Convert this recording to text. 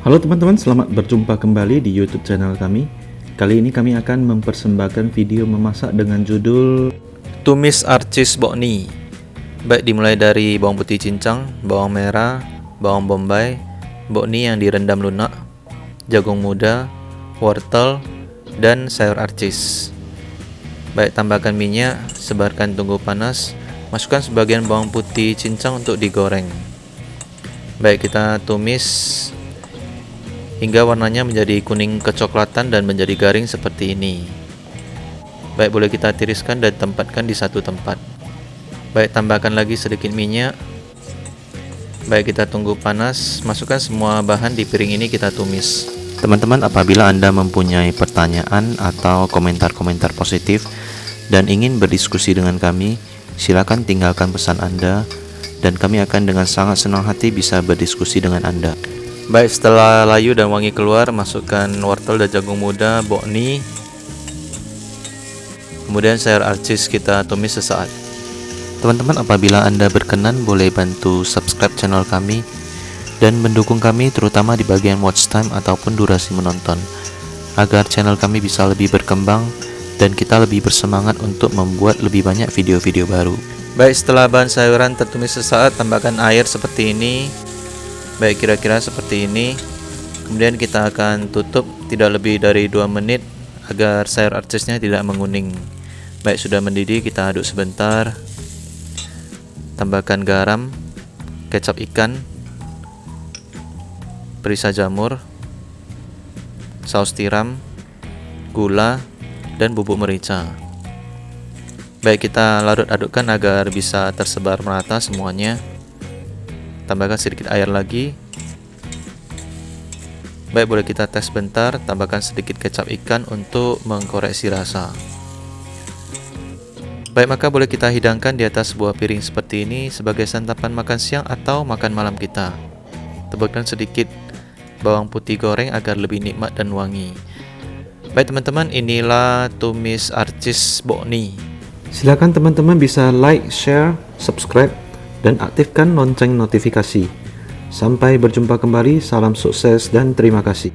Halo teman-teman, selamat berjumpa kembali di YouTube channel kami. Kali ini kami akan mempersembahkan video memasak dengan judul Tumis arcis bokni. Baik dimulai dari bawang putih cincang, bawang merah, bawang bombay, bokni yang direndam lunak, jagung muda, wortel, dan sayur arcis. Baik, tambahkan minyak, sebarkan tunggu panas, masukkan sebagian bawang putih cincang untuk digoreng. Baik, kita tumis hingga warnanya menjadi kuning kecoklatan dan menjadi garing seperti ini. Baik, boleh kita tiriskan dan tempatkan di satu tempat. Baik, tambahkan lagi sedikit minyak. Baik, kita tunggu panas, masukkan semua bahan di piring ini, kita tumis. Teman-teman, apabila Anda mempunyai pertanyaan atau komentar-komentar positif dan ingin berdiskusi dengan kami, silakan tinggalkan pesan Anda dan kami akan dengan sangat senang hati bisa berdiskusi dengan Anda. Baik, setelah layu dan wangi keluar, masukkan wortel dan jagung muda, bokni, kemudian sayur arcis kita tumis sesaat. Teman-teman, apabila Anda berkenan, boleh bantu subscribe channel kami dan mendukung kami terutama di bagian watch time ataupun durasi menonton, agar channel kami bisa lebih berkembang dan kita lebih bersemangat untuk membuat lebih banyak video-video baru. Baik, setelah bahan sayuran tertumis sesaat, tambahkan air seperti ini. Baik, kira-kira seperti ini. Kemudian kita akan tutup tidak lebih dari 2 menit agar sayur arcisnya tidak menguning. Baik, sudah mendidih, kita aduk sebentar. Tambahkan garam, kecap ikan, perisa jamur, saus tiram, gula, dan bubuk merica. Baik, kita larut-adukkan agar bisa tersebar merata semuanya. Tambahkan sedikit air lagi. Baik, boleh kita tes sebentar. Tambahkan sedikit kecap ikan untuk mengkoreksi rasa. Baik, maka boleh kita hidangkan di atas sebuah piring seperti ini sebagai santapan makan siang atau makan malam kita. Tambahkan sedikit bawang putih goreng agar lebih nikmat dan wangi. Baik teman-teman, inilah tumis arcis bokni. Silakan teman-teman bisa like, share, subscribe, dan aktifkan lonceng notifikasi. Sampai berjumpa kembali, salam sukses dan terima kasih.